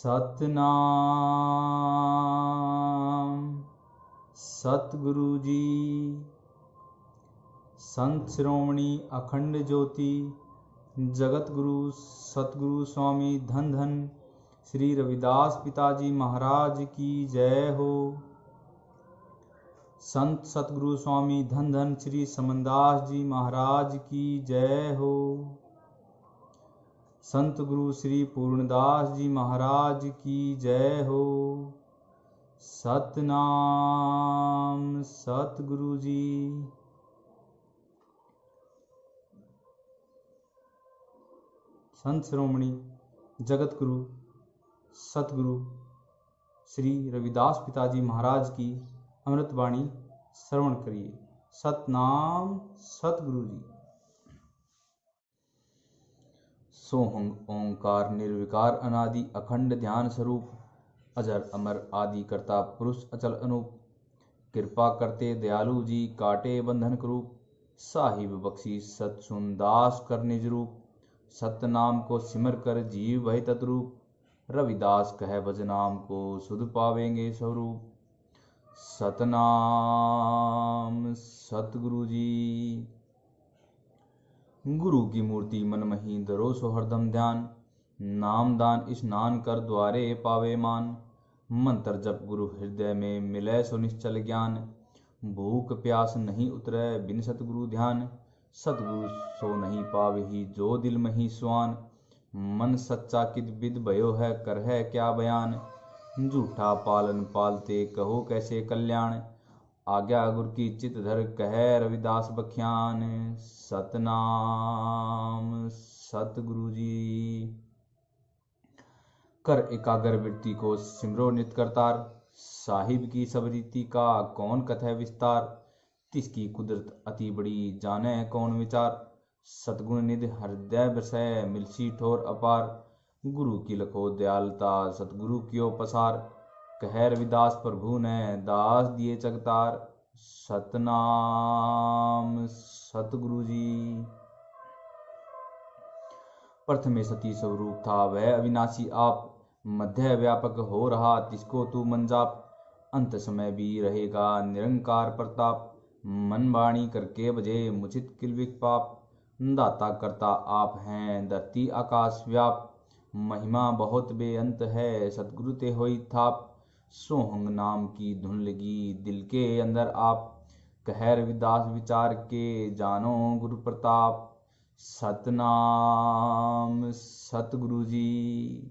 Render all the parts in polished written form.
सतनाम। सतगुरु जी संत श्रोमणी अखंड ज्योति जगत गुरु सतगुरु स्वामी धन धन श्री रविदास पिताजी महाराज की जय हो। संत सतगुरु स्वामी धन धन श्री समनदास जी महाराज की जय हो। संत गुरु श्री पूर्णदास जी महाराज की जय हो। सतनाम सतगुरु जी। संत श्रोमणी जगत गुरु सतगुरु श्री रविदास पिताजी महाराज की अमृतवाणी श्रवण करिए। सतनाम सतगुरु जी। सोहंग ओंकार निर्विकार अनादि अखंड ध्यान स्वरूप अजर अमर आदि करता पुरुष अचल अनूप कृपा करते दयालु जी काटे बंधन करूप साहिब बख्शी सत सुन दास कर निज रूप सतनाम को सिमर कर जीव भय तद्रूप रविदास कह भजनाम को सुध पावेंगे स्वरूप। सतनाम सतगुरु जी। गुरु की मूर्ति मन मही धरो सो हरदम ध्यान नाम दान स्नान कर द्वारे पावे मान मंत्र जप गुरु हृदय में मिले सो निश्चल ज्ञान भूख प्यास नहीं उतरे बिन सतगुरु ध्यान सतगुरु सो नहीं पावही जो दिल मही स्वान मन सच्चा किद बिद भयो है कर है क्या बयान झूठा पालन पालते कहो कैसे कल्याण आज्ञा गुर की चित धर कह रविदास बख्यान। सतनाम सतगुरु जी। कर एकाग्र वृत्ति को सिमरो नित करतार साहिब की सब रीति का कौन कथय विस्तार तिसकी कुदरत अति बड़ी जाने कौन विचार सतगुण निधि हृदय बसै मिलसी ठोर अपार गुरु की लखो दयालता सतगुरु कियो पसार कह रविदास प्रभु ने दास दिए जगतार। सतनाम सतगुरु जी। प्रथमे सती स्वरूप था वह अविनाशी आप मध्य व्यापक हो रहा तिसको तू मंजाप अंत समय भी रहेगा निरंकार प्रताप मन वाणी करके बजे मुचित किलविक पाप दाता करता आप हैं धरती आकाश व्याप महिमा बहुत बेअंत है सतगुरु ते होई थाप सोहंग नाम की धुन लगी दिल के अंदर आप कह रविदास विचार के जानो गुरु प्रताप। सतनाम सतगुरु जी।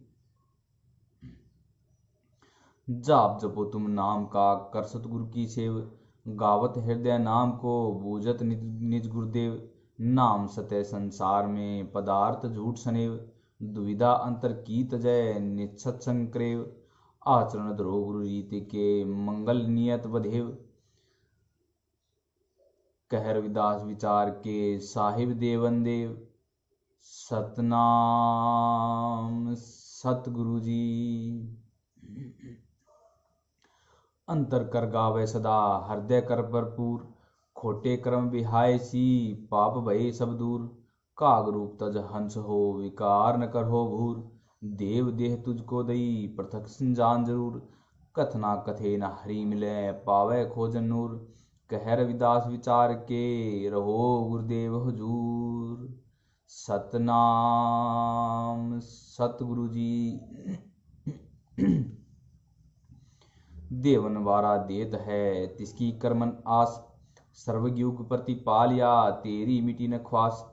जाप जपो तुम नाम का कर सतगुरु की सेव गावत हृदय नाम को बूझत निज गुरुदेव नाम सत्य संसार में पदार्थ झूठ सनेव दुविधा अंतर की तजय निश्चत संक्रेव आचरण धरो गुरु रीति के मंगल नियत बधेव कह रविदास विचार के साहिब देवन देव। सतनाम सतगुरु जी। अंतर कर गावे सदा हृदय कर भरपूर खोटे कर्म विहाय सी पाप भय सब दूर काग रूप तज हंस हो विकार न कर हो भूर देव देह तुझको दई पृथक संजान जरूर कथना कथे न हरि मिले पावे खोजन नूर कह रविदास विचार के रहो गुरुदेव हुजूर। सतनाम सतगुरु जी। देवन वारा देत है तिसकी कर्मन आस सर्वयुग प्रतिपाल या तेरी मिटी न ख्वास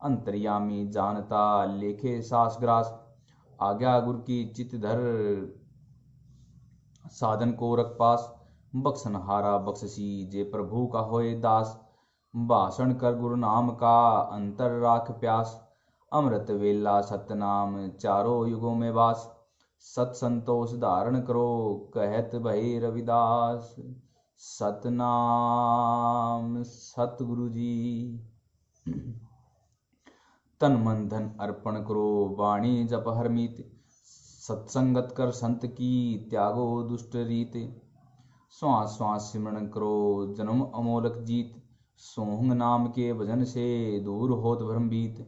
अंतर्यामी जानता लेखे सास ग्रास आज्ञा गुरु की चित धर साधन को रख पास बख्शन हारा बख्शी जे प्रभु का होए दास भाषण कर गुरु नाम का अंतर राख प्यास अमृत वेला सतनाम चारों युगों में वास सत संतोष धारण करो कहत भई रविदास। सतनाम सतगुरु जी। तन मन धन अर्पण करो वाणी जप हरमीत सत्संगत कर संत की त्यागो दुष्ट रीत श्वास श्वास सिमरण करो जन्म अमोलक जीत सोहंग नाम के भजन से दूर होत भ्रम बीत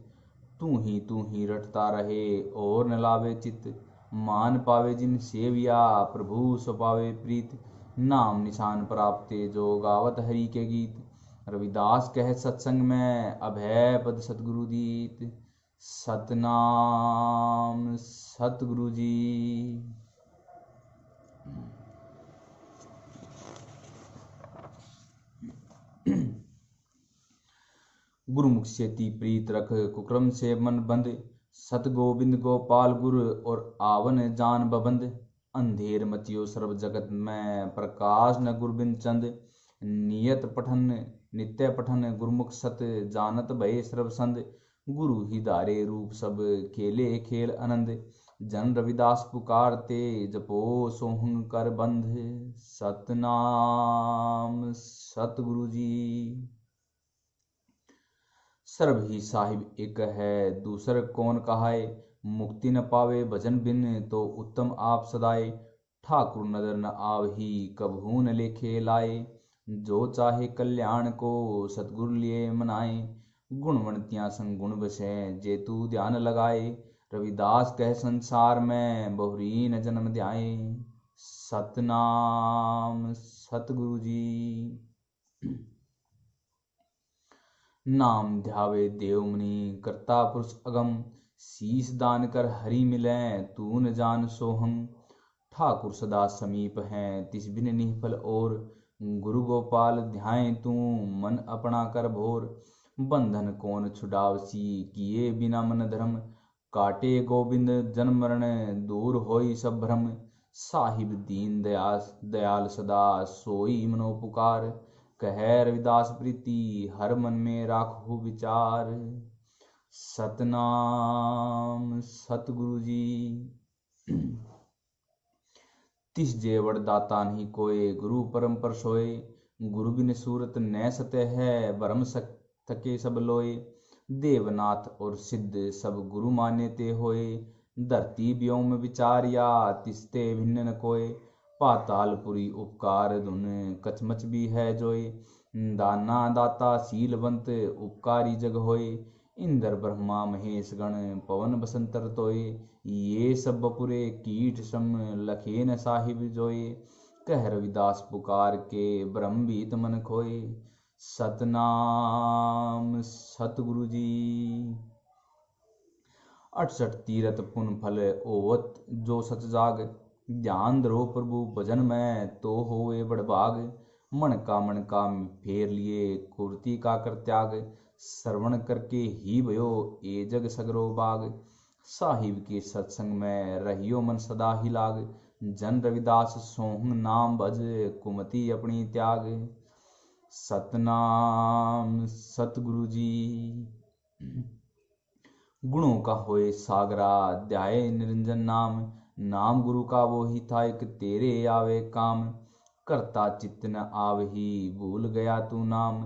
तू ही रटता रहे और न लावे चित मान पावे जिन सेविया प्रभु सो पावे प्रीत। नाम निशान प्राप्ते जो गावत हरि के गीत। रविदास कह सत्संग में अभय पद सतगुरु दीत। सतनाम सतगुरु जी। गुरुमुख से ती प्रीत रख कुक्रम से मन बंद। सत गोविंद गोपाल गुरु और आवन जान बबंद। अंधेर मचियो सर्व जगत में प्रकाश न गुरबिंद चंद। नियत पठन नित्य पठन गुरुमुख सत जानत भय सर्वसंद। गुरु ही धारे रूप सब खेले खेल आनंद। जन रविदास पुकारते जपो सोहन कर बंध। सतनाम सतगुरु जी। सर्व ही साहिब एक है दूसर कौन कहाय। मुक्ति न पावे भजन बिन तो उत्तम आप सदाए। ठाकुर नदर न आवही कबहू न लेखे लाए। जो चाहे कल्याण को सतगुरु लिए मनाए। गुणवंतियाँ संग गुण बसे जेतु ध्यान लगाए। रविदास कह संसार में बहुरी न जन्म ध्याए। सतनाम सतगुरु जी। नाम ध्यावे देव मुनि करता पुरुष अगम। शीस दान कर हरि मिले तू न जान सोहम। ठाकुर सदा समीप हैं तिस बिन निहफल और। गुरु गोपाल ध्याय तू मन अपना कर भोर। बंधन कौन छुड़ावसी किए बिना मन धर्म। काटे गोविंद जन्म मरण दूर होई सब भ्रम। साहिब दीन दयाल सदा सोई मनो पुकार। कह रविदास प्रीति हर मन में राखो विचार। सतनाम सतगुरु जी। तिस जेवड़ दाता नहीं कोय गुरु परम पर सोए। गुरु बिन सूरत न सत्य है भरम थके सब लोए। देवनाथ और सिद्ध सब गुरु माने ते होए। धरती व्योम विचारिया तिसते भिन्न न कोय। पातालपुरी उपकार धुन कचमच भी है जोए। दाना दाता शीलवंत उपकारी जग होए। इंद्र ब्रह्मा महेश गण पवन बसंतर तोय। ये सब बपुरे कीट सम लखे न साहिब जोए। कह रविदास पुकार के ब्रह्म भीत मन खोए। सतनाम सतगुरु जी। 68 तीरथ पुन फल ओवत जो सच जाग। ध्यान धरो प्रभु भजन में तो होए बड़भाग। मन का फेर लिए कुर्ती का कर त्याग। श्रवण करके ही भयो ए जग सगरो बाग। साहिब के सत्संग में रहियो मन सदा ही लाग। जन रविदास सोहं नाम भज कुमति अपनी त्याग। सतनाम सतगुरु जी। गुणों का होए सागरा ध्याये निरंजन नाम। नाम गुरु का वो ही था एक तेरे आवे काम। करता चित्त न आवही भूल गया तू नाम।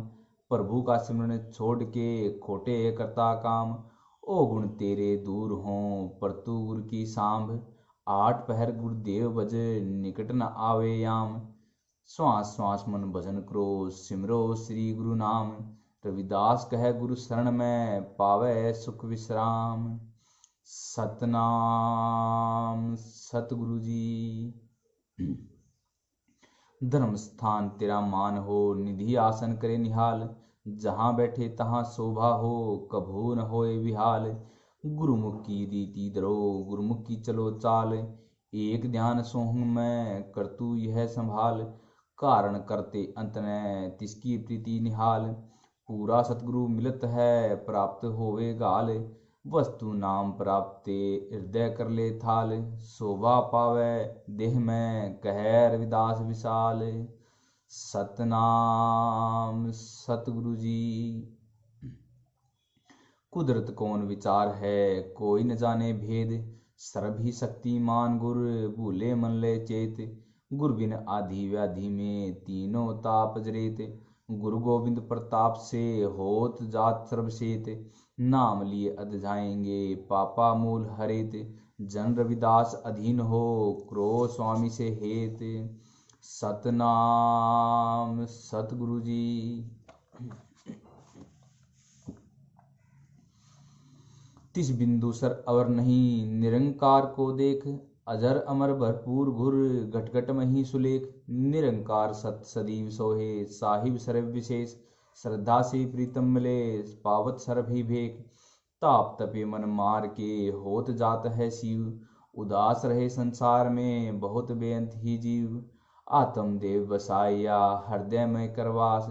प्रभु का सिमरन छोड़ के खोटे करता काम। ओ गुण तेरे दूर हों पर तू गुरु की सांभ। 8 पहर गुरुदेव भज निकट न आवे याम। श्वास श्वास मन भजन करो सिमरो श्री गुरु नाम। रविदास कह गुरु शरण में पावे सुख विश्राम। सतनाम सतगुरु जी। धर्म स्थान तेरा मान हो निधि आसन करे निहाल। जहाँ बैठे तहाँ शोभा हो कभू न होए विहाल। गुरुमुख की रीति धरो गुरुमुख की चलो चाल। एक ध्यान सोहंग में कर तू यह संभाल। कारण करते अंत ने तिसकी प्रीति निहाल। पूरा सतगुरु मिलत है प्राप्त होवे गाल। वस्तु नाम प्राप्ते हृदय कर ले थाल। शोभा पावे देह में कह रविदास विशाल। सतनाम सतगुरु जी। कुदरत कौन विचार है कोई न जाने भेद। सर्व ही शक्तिमान गुर भूले मन ले चेत। गुर बिन आधि व्याधि में तीनों ताप जरेत। गुरु गोविंद प्रताप से होत जात सर्वसेत। नाम लिए अध जाएंगे पापा मूल हरेत। जन रविदास अधीन हो क्रो स्वामी से हेत। सतनाम सतगुरु जी। तिस बिंदु सर अवर नहीं निरंकार को देख। अजर अमर भरपूर घुर घट घट मही सुलेख निरंकार सत सदीव सोहे साहिब सर्व विशेष श्रद्धा से प्रीतम मिले पावत सर्व ही भेक ताप तपे मन मार के होत जात है शिव उदास रहे संसार में बहुत बेअंत ही जीव आत्म देव बसाया हृदय में करवास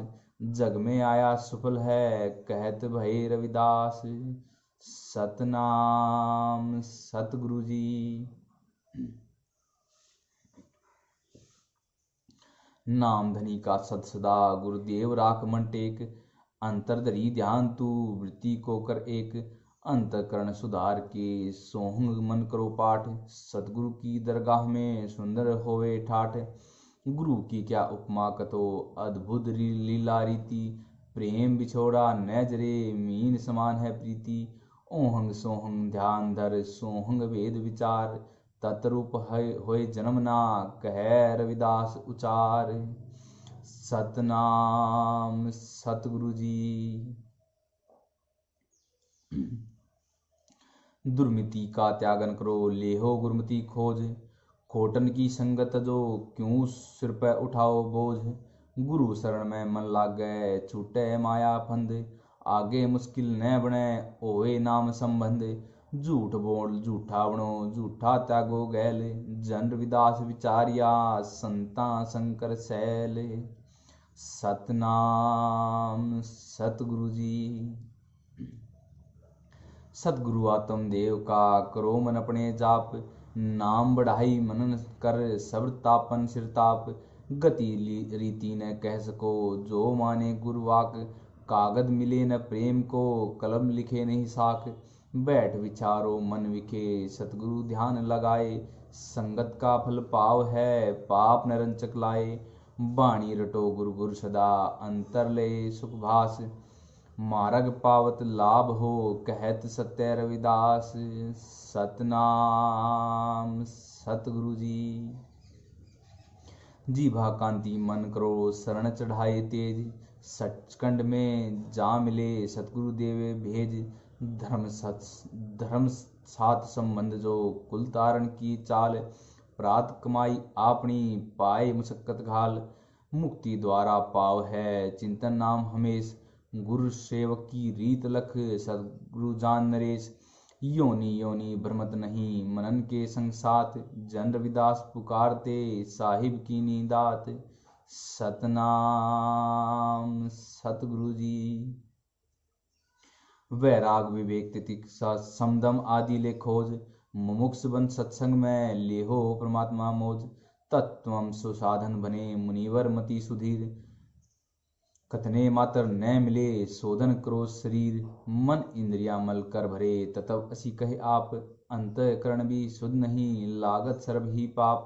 जग में आया सुफल है कहत भय रविदास सतनाम सतगुरु जी। नाम धनी का सत सदा गुरुदेव राख मन टेक अंतरधरी ध्यान तू वृत्ति को कर एक अंतकरण सुधार के सोहंग मन करो पाठ सतगुरु की दरगाह में सुंदर होवे ठाठ गुरु की क्या उपमा कतो अद्भुत लीला रीति प्रेम बिछोड़ा नजरे मीन समान है प्रीति ओहंग सोहंग ध्यान धर सोहंग वेद विचार तत्रूप होए जन्म ना कह रविदास उचार सतनाम सतगुरु जी। दुर्मिति का त्यागन करो लेहो गुरमति खोज खोटन की संगत जो क्यों सिर पर उठाओ बोझ गुरु शरण में मन लाग गए छूटे माया फंद आगे मुश्किल न बने ओए नाम संबंध झूठ बोल झूठा बनो झूठा त्यागो गैल जन रविदास विचारिया संता शंकर सैल सतनाम सतगुरु जी। सतगुरु आत्म देव का करो मन अपने जाप नाम बढ़ाई मनन कर सब्र तापन सिरताप गति रीति न कह सको जो माने गुरुवाक कागद मिले न प्रेम को कलम लिखे नहीं साख बैठ विचारो मन विखे सतगुरु ध्यान लगाए संगत का फल पाव है पाप न रंचक लाए बाणी रटो गुरु गुरु सदा अंतर ले सुख भास मार्ग पावत लाभ हो कहत सत्य रविदास सतनाम सतगुरु जी। जीभा कांति मन करो शरण चढ़ाए तेज सचखंड में जा मिले सतगुरु देवे भेज धर्म साथ संबंध जो कुल तारण की चाल प्रात कमाई आपनी पाए मुशक्कत घाल मुक्ति द्वारा पाव है चिंतन नाम हमेश गुरु सेवक की रीत लख सतगुरु जान नरेश योनि योनि भ्रमत नहीं मनन के संग साथ जन रविदास पुकारते साहिब की नींदात सतनाम सतगुरु जी। वैराग विवेक तितिक्षा समदम आदि ले खोज मुमुक्ष बन सत्संग में लेहो परमात्मा मोज तत्वम सुसाधन बने मुनिवर मति सुधीर कथने मात्र न मिले शोधन करो शरीर मन इंद्रिया मल कर भरे ततव असी कहे आप अंतःकरण भी शुद्ध नहीं लागत सर्व ही पाप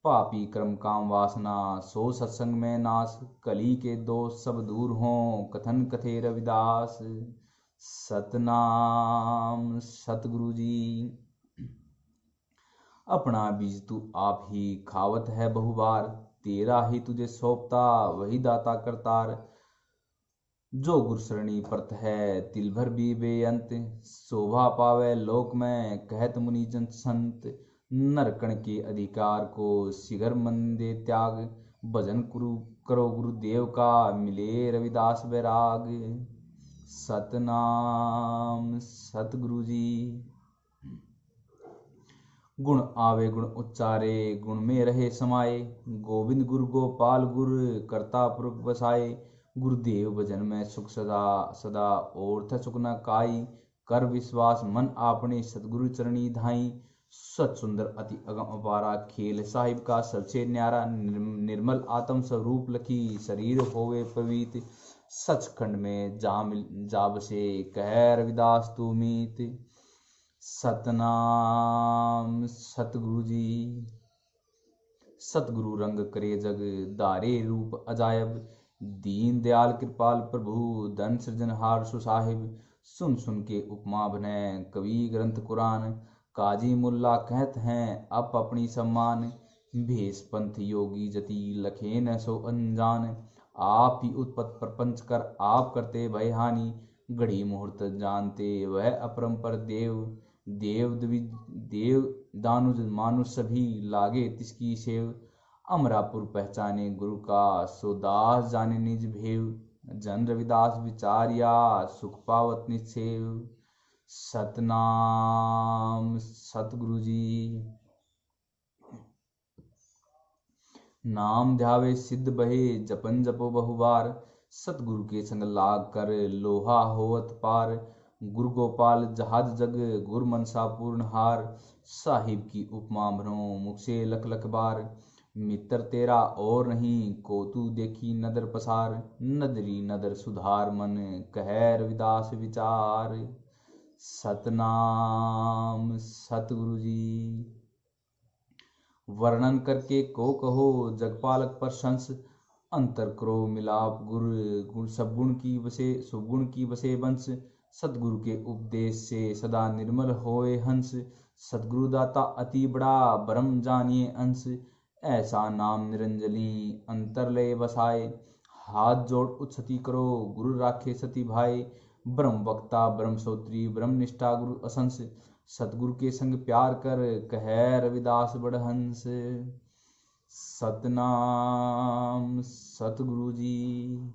पापी कर्म काम वासना सो सत्संग में नाश कली के दोष सब दूर हों कथन कथे रविदास सतनाम सतगुरु जी। अपना बीज तू आप ही खावत है बहुबार तेरा ही तुझे सौंपता वही दाता करतार जो गुरसरणी परत है तिल भर भी बेअंत शोभा पावे लोक में कहत मुनि जन संत नरकण के अधिकार को शिगर मन दे त्याग भजन करो गुरुदेव का मिले रविदास बैराग सतनाम सतगुरु जी। गुण आवे गुण उच्चारे गुण में रहे समाये गोविंद गुरु गोपाल गुर करता पुरख बसाए गुरुदेव भजन में सुख सदा सदा और था सुख न काई कर विश्वास मन आपने सतगुरु चरणी धाई सत सुंदर अति अगम अपारा खेल साहिब का सबसे न्यारा निर्मल आत्म स्वरूप लखी शरीर होवे पवित्र सचखंड में जा बसे कह रविदास तू मीत सतनाम सतगुरु जी। सतगुरु रंग करे जग दारे रूप अजायब दीन दयाल कृपाल प्रभु धन सृजनहार सुसाहिब सुन सुन के उपमा बने कवि ग्रंथ कुरान काजी मुल्ला कहत हैं अप अपनी सम्मान भेष पंथ योगी जति लखे न सो अनजान आप ही उत्पत प्रपंच कर आप करते भय हानि घड़ी मुहूर्त जानते वह अपरंपर देव दानुज मानुष सभी लागे तिसकी सेव। अमरापुर पहचाने गुरु का, सो दास जाने निज भेव। जन रविदास विचारिया, सुख पावत निसेव। सतनाम सतगुरु जी। नाम ध्यावे सिद्ध बहे, जपन जपो बहुबार। सतगुरु के संग लाग कर, लोहा होवत पार। गुरु गोपाल जहाज जग, गुर मनसा पूर्ण हार। साहिब की उपमा भ्रो, मुख से लख लख बार। मित्र तेरा और नहीं, को तू देखी नदर पसार। नदरी नदर सुधार मन, कह रविदास विचार। सतनाम सतगुरु जी। वर्णन करके को कहो, जगपालक प्रशंस। अंतर करो मिलाप गुण सब गुण की बसे, शुभ गुण की बसे बंश। सतगुरु के उपदेश से सदा निर्मल होए हंस। सतगुरु दाता अति बड़ा, ब्रह्म जानिए अंश। ऐसा नाम निरंजनी, अंतर ले बसाए। हाथ जोड़ उच्चति करो, गुरु राखे सती भाई। ब्रह्म वक्ता ब्रह्म श्रोत्री, ब्रह्म निष्ठा गुरु असंस। सतगुरु के संग प्यार कर, कह रविदास बड़हंस। सतनाम सतगुरु जी।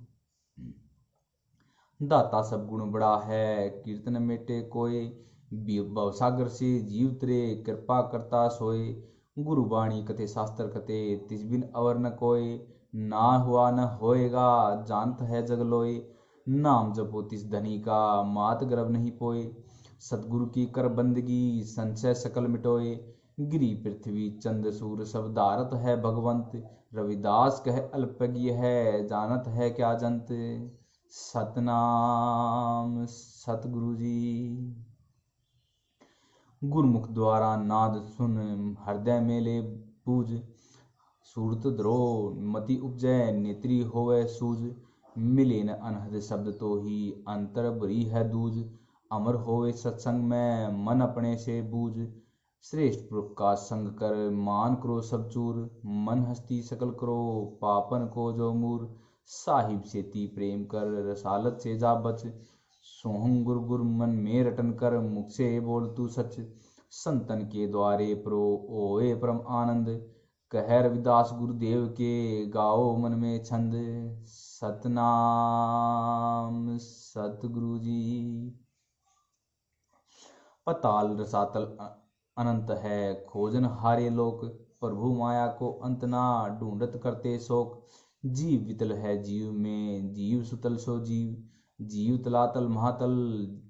दाता सब गुण बड़ा है, कीर्तन मेटे कोय। भवसागर से जीव तरे, कृपा करता सोए। गुरु वाणी कथे शास्त्र कथे, तिस बिन अवर न कोय। ना हुआ न होएगा, जानत है जग लोय। नाम जपो तिस धनी का, मात गर्भ नहीं पोए। सतगुरु की कर बंदगी, संशय सकल मिटोए। गिरी पृथ्वी चंद सूर, सब धारत है भगवंत। रविदास कह अल्पज्ञ है, जानत है क्या जंत। सतनाम सतगुरु जी। गुरमुख द्वारा नाद सुन, हृदय में ले पूज। सूरत द्रोह मति उपजय, नेत्री होवे सूझ। मिले न अनहद शब्द तो ही, अंतर बुरी है दूज। अमर होवे सत्संग में, मन अपने से बूझ। श्रेष्ठ पुरुष का संग कर, मान करो सब चूर। मन हस्ती सकल करो, पापन को जो मूर। साहिब से ती प्रेम कर, रसालत से जा बच। सोहं गुर गुर मन में रटन कर, मुख से बोल तू सच। संतन के द्वारे प्रो ओए परम आनंद। कह रविदास गुरुदेव के, गाओ मन में छंद। सतनाम सतगुरु जी। पताल रसातल अनंत है, खोजन हारे लोक। प्रभु माया को अंत ना, ढूंढत करते शोक। जीव वितल है जीव में, जीव सुतल सो जीव। जीव तलातल महातल,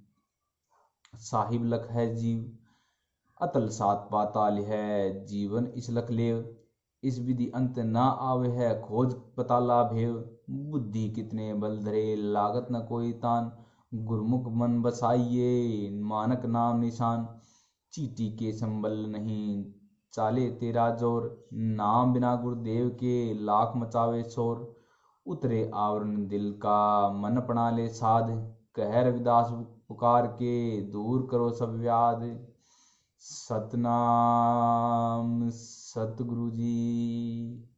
साहिब लख है जीव। अतल सात पाताल है, जीवन इस लख लेव। इस विधि अंत ना आवे है, खोज पताला भेव। बुद्धि कितने बल धरे, लागत न कोई तान। गुरमुख मन बसाइए, मानक नाम निशान। चीटी के संबल नहीं, चाले तेरा जोर। नाम बिना गुरुदेव के, लाख मचावे शोर। उतरे आवरण दिल का, मन अपना ले साध। कह रविदास पुकार के, दूर करो सब व्याध। सतनाम सतगुरु जी।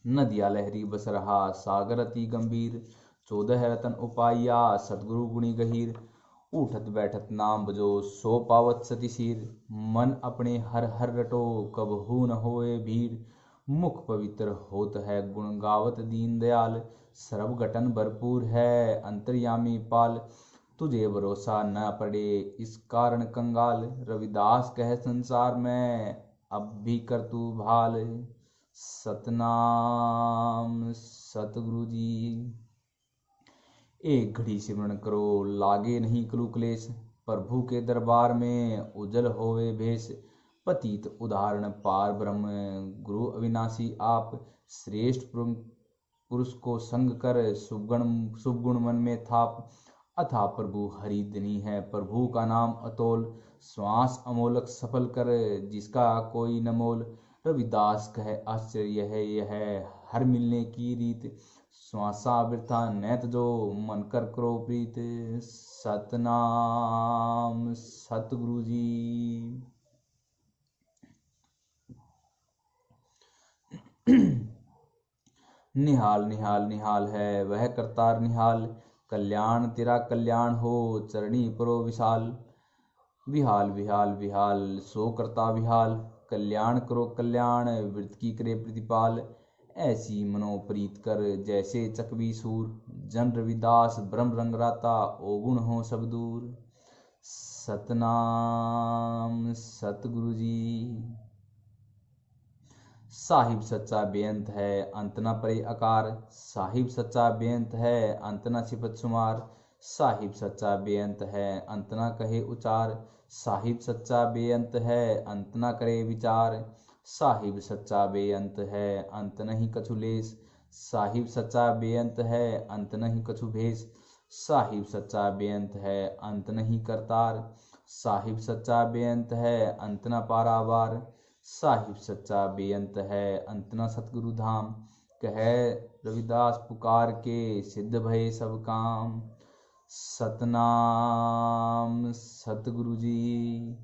नदिया लहरी बस रहा, सागर अति गंभीर। 14 रतन उपाया, सतगुरु गुणी गहीर। उठत बैठत नाम बजो, सो पावत सती सीर। मन अपने हर हर रटो, कबहू न होए भीड़। मुख पवित्र होत है, गुण गावत दीन दयाल। सर्व घटन भरपूर है, अंतर्यामी पाल। तुझे भरोसा न पड़े, इस कारण कंगाल। रविदास कह संसार में, अब भी कर तू भाल। सतनाम सतगुरु जी। एक घड़ी सिमरन करो, लागे नहीं कलु क्लेश। प्रभु के दरबार में, उजल होवे भेष। पतित उदाहरण पार ब्रह्म, गुरु अविनाशी आप। श्रेष्ठ पुरुष को संग कर, शुभ गुण मन में थाप। अथा प्रभु हरि दनी है, प्रभु का नाम अतोल। श्वास अमोलक सफल कर, जिसका कोई न मोल। रविदास कहे आश्चर्य है यह, हर मिलने की रीत। श्वासा वृथा नैत जो, मन कर करो प्रीत। सतनाम सतगुरु जी। निहाल निहाल निहाल है, वह करतार निहाल। कल्याण तेरा कल्याण हो, चरणी परो विशाल। विहाल विहाल विहाल सो करता विहाल, कल्याण करो कल्याण वृत्त की करे प्रतिपाल। ऐसी मनोप्रीत कर जैसे चकवी सूर, जन रविदास ब्रह्म रंग राता ओगुण हो सब दूर। सतनाम सतगुरु जी। साहिब सच्चा बेअंत है अंत न परे आकार, साहिब सच्चा बेअंत है अंत न सिफत शुमार। साहिब सच्चा बेअंत है अंत न कहे उचार, साहिब सच्चा बेअंत है अंत न करे विचार। साहिब सच्चा बेअंत है अंत नहीं कछु लेस, साहिब सच्चा बेअंत है अंत नहीं कछु भेष। साहिब सच्चा बेअंत है अंत नहीं करतार, साहिब सच्चा बेअंत है अंत न पारावार। साहिब सच्चा बेअंत है अंत न सतगुरु धाम, कहे रविदास पुकार के सिद्ध भये सब काम। सतनाम सतगुरु जी।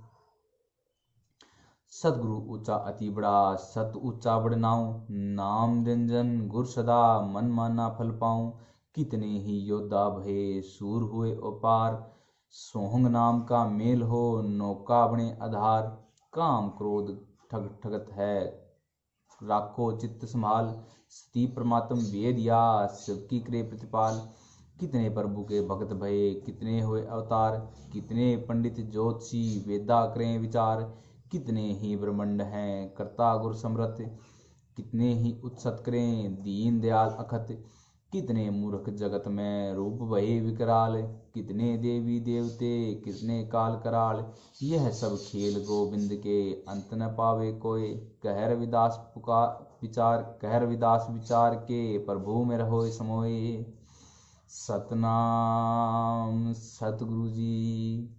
सतगुरु ऊंचा अति बड़ा सत ऊंचा बड़नाऊं, नाम निरंजन गुर सदा मन माना फल पाऊं। कितने ही योद्धा भये सूर हुए अपार, सोहंग नाम का मेल हो नौका बने आधार। काम क्रोध ठग ठगत है राखो चित्त संभाल, सती परमात्म वेद या सबकी करे प्रतिपाल। कितने प्रभु के भक्त भये कितने हुए अवतार, कितने पंडित ज्योतिषी वेदा करें विचार। कितने ही ब्रह्मांड हैं कर्ता गुर समृत, कितने ही उत्सत करें दीन दयाल अखत। कितने मूर्ख जगत में रूप भये विकराल, कितने देवी देवते कितने काल कराल। यह सब खेल गोविंद के अंत न पावे कोय, कह रविदास पुकार विचार कह रविदास विचार के प्रभु में रहो समोए। सतनाम सतगुरु जी।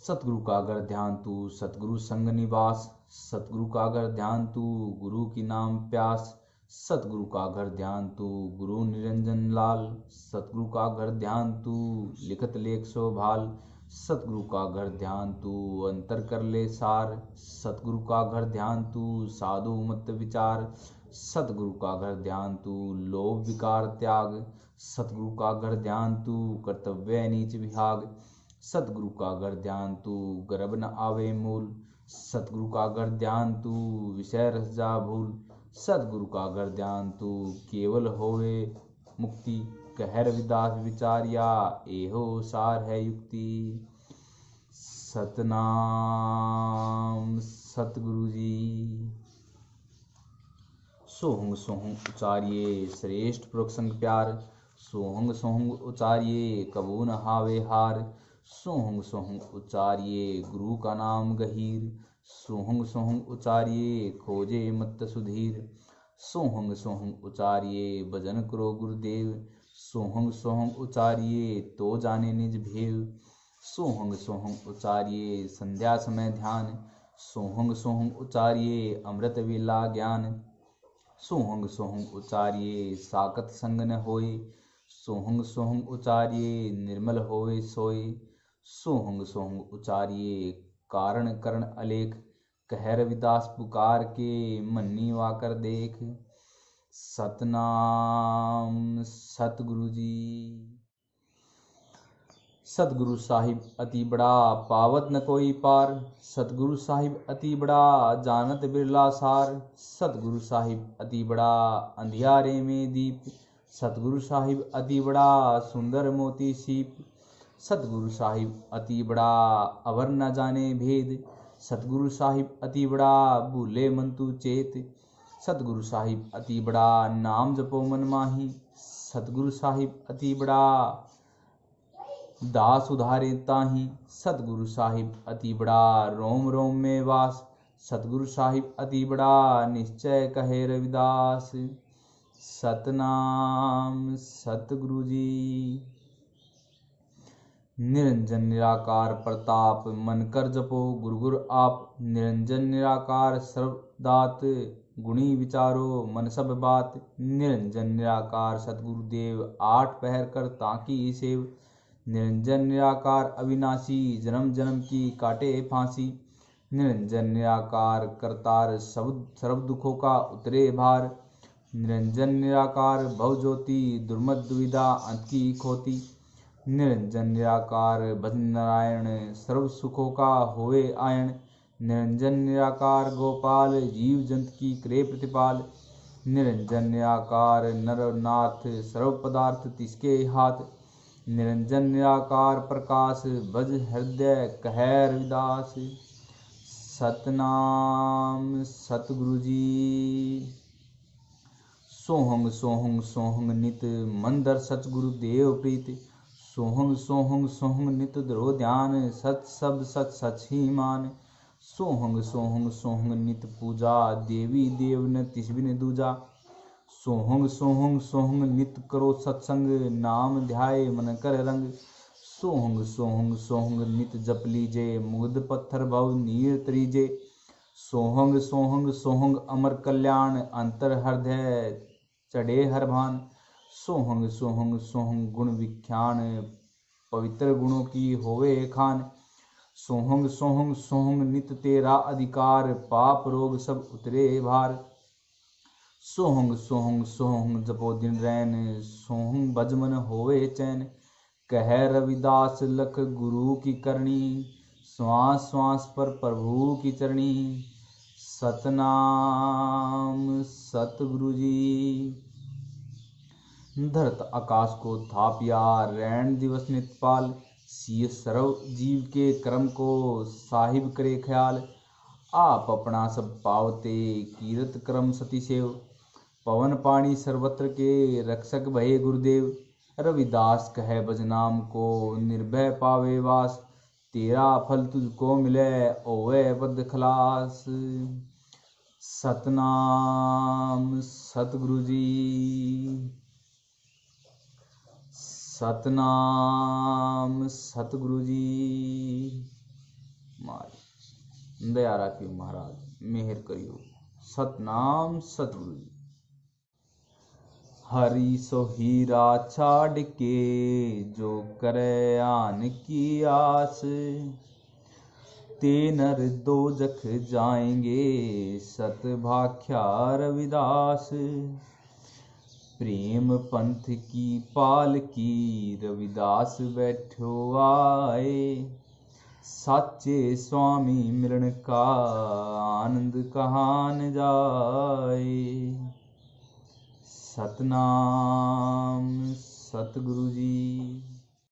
सतगुरु का अगर ध्यान तू सतगुरु संग निवास, सतगुरु का अगर ध्यान तू गुरु की नाम प्यास। सतगुरु का घर ध्यान तू गुरु निरंजन लाल, सतगुरु का घर ध्यान तू लिखत लेख शोभाल। सतगुरु का घर ध्यान तू अंतर कर ले सार, सतगुरु का घर ध्यान तू साधु मत विचार। सतगुरु का घर ध्यान तू लोभ विकार त्याग, सतगुरु का घर ध्यान तू कर्तव्य नीच विभाग। सतगुरु का घर ध्यान तू गर्भ न आवे मूल, सतगुरु का घर ध्यान तू विषय रस जा भूल। सतगुरु का घर ध्यान तू केवल होवे मुक्ति, कह रविदास विचारिया एहो सार है युक्ति। सतनाम सतगुरु जी। सोहंग सोहंग उचारिये श्रेष्ठ पुरख संग प्यार, सोहंग सोहंग उचारिये कबू न हावे हार। सोहंग सोहंग उचारिये गुरु का नाम गहीर, सोहंग सोहंग उचारिये खोजे मत सुधीर। सोहंग सोहंग उचारिये भजन करो गुरुदेव, सोहंग सोहंग उचारिये तो जाने निज भेव। सोहंग सोहंग उचारिये संध्या समय ध्यान, सोहंग सोहंग उचारिये अमृत वेला ज्ञान। सोहंग सोहंग उचारिये साकत संग न होए, सोहंग सोहंग उचारिये निर्मल होए सोए। सोहंग सोहंग उचारिये कारण करण अलेख, कह रविदास पुकार के मन्नी वाकर देख। सतनाम सतगुरु जी। सतगुरु साहिब अति बड़ा पावत न कोई पार, सतगुरु साहिब अति बड़ा जानत बिरला सार। सतगुरु साहिब अति बड़ा अंधियारे में दीप, सतगुरु साहिब अति बड़ा सुंदर मोती सीप। सतगुरु साहिब अति बड़ा अवर न जाने भेद, सतगुरु साहिब अति बड़ा भूले मन तू चेत। सतगुरु साहिब अति बड़ा नाम जपो मन माही, सतगुरु साहिब अति बड़ा दास उधारे ताही। सतगुरु साहिब अति बड़ा रोम रोम में वास, सतगुरु साहिब अति बड़ा निश्चय कहे रविदास। सतनाम सतगुरु जी। निरंजन निराकार प्रताप मन कर जपो गुरु गुरु आप, निरंजन निराकार सर्वदात गुणी विचारो मन सब बात। निरंजन निराकार सतगुरुदेव आठ पहर कर ताकी सेव, निरंजन निराकार अविनाशी जन्म जन्म की काटे फांसी। निरंजन निराकार करतार सर्व दुखों का उतरे भार, निरंजन निराकार भव ज्योति दुर्मत दुविधा अंत की खोती। निरंजन निराकार भजन नारायण सर्व सुखों का होए आयन। निरंजन निराकार गोपाल जीव जंत की करे प्रतिपाल। निरंजन निराकार नरनाथ सर्व पदार्थ तिसके हाथ। निरंजन निराकार प्रकाश भज हृदय कहे रविदास। सतनाम सतगुरु जी। सोहंग सोहंग सोहंग नित मंदर सच गुरुदेव प्रीत। सोहंग सोहंग सोहंग नित धरो ध्यान सच शब्द सच सच ही मान। सोहंग सोहंग सोहंग नित पूजा देवी देव न तिस बिन दूजा। सोहंग सोहंग सोहंग नित करो सत्संग नाम ध्याय मन कर रंग। सोहंग सोहंग सोहंग नित जप लीजे मुग्ध पत्थर भव नीर तरीजे। सोहंग सोहंग सोहंग अमर कल्याण अंतर हृदय चढ़े हर भान। सोहंग सोहंग सोहंग गुण विख्यान पवित्र गुणों की होवे खान। सोहंग सोहंग सोहंग नित तेरा अधिकार पाप रोग सब उतरे भार। सोहंग सोहंग सोहंग जपो दिन रैन सोहंग भजमन होवे चैन। कह रविदास लख गुरु की करनी श्वास श्वास पर प्रभु की चरणी। सतनाम सतगुरु जी। धरत आकाश को थापिया रैन दिवस नितपाल। सिय सर्व जीव के कर्म को साहिब करे ख्याल। आप अपना सब पावते कीरत क्रम सती सेव। पवन पानी सर्वत्र के रक्षक भये गुरुदेव। रविदास कहे भजनाम को निर्भय पावे वास। तेरा फल तुझको मिले ओवे बद खलास। सतनाम सतगुरु जी। सतनाम सतगुरु जी। दया राखियो महाराज मेहर करियो। सतनाम सतगुरु जी। हरि सो हीरा छाड़ के जो करे आन की आस। ते नर दोजख जाएंगे सत भाख्या रविदास। प्रेम पंथ की पाल की रविदास बैठो आए। साचे स्वामी मिलन का आनंद कहाँ न जाए। सतनाम सतगुरु जी।